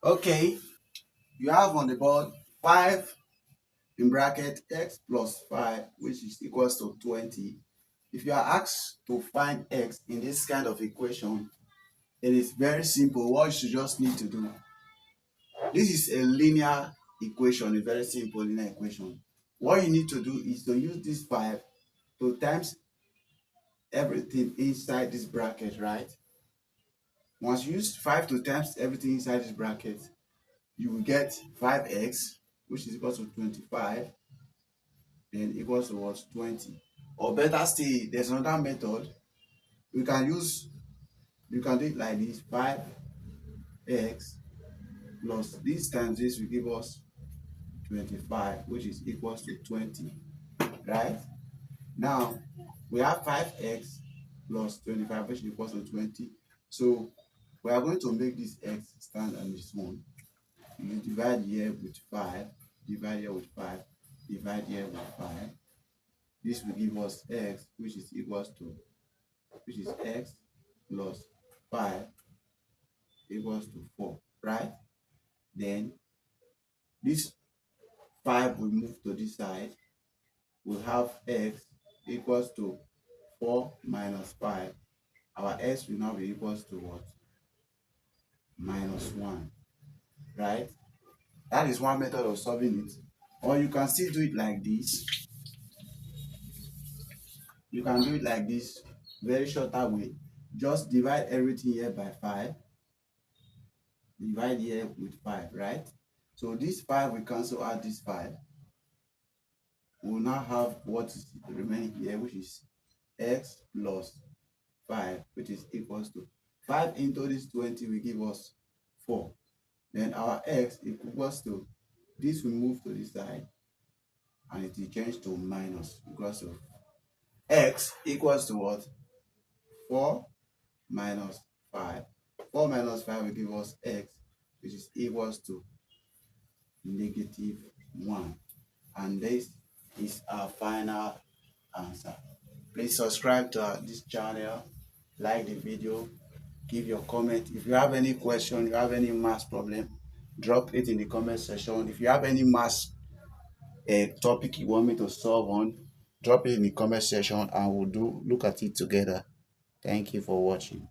Okay, you have on the board 5 in bracket x plus 5, which is equals to 20. If you are asked to find x in this kind of equation, it is very simple. What you should just need to do, this is a linear equation, a very simple linear equation. What you need to do is to use this 5 to times everything inside this bracket, right? Once you use 5 to times everything inside this bracket, you will get 5x, which is equal to 25, then equals to what? 20. Or better still, there's another method. You can do it like this: 5x plus this times this will give us 25, which is equals to 20, right? Now we have 5x plus 25, which is equals to 20. So we are going to make this x stand on its own. You divide here with 5, divide here with 5, divide here with 5. This will give us x, which is x plus 5 equals to 4, right? Then this 5 will move to this side. We'll have x equals to 4 minus 5. Our x will now be equals to what? Minus 1, right? That is one method of solving it. Or you can still do it like this. You can do it like this, very shorter way. Just divide everything here by 5. Divide here with 5, right? So this 5 will cancel out this 5. We will now have what is remaining here, which is x plus 5, which is equals to 5 into this 20 will give us 4. Then our x equals to, this will move to this side and it will change to minus, because of x equals to what? 4 minus 5. 4 minus 5 will give us x, which is equals to -1. And this is our final answer. Please subscribe to this channel, like the video, give your comment. If you have any question, you have any math problem, drop it in the comment section. If you have any math topic you want me to solve on, drop it in the comment section and we'll look at it together. Thank you for watching.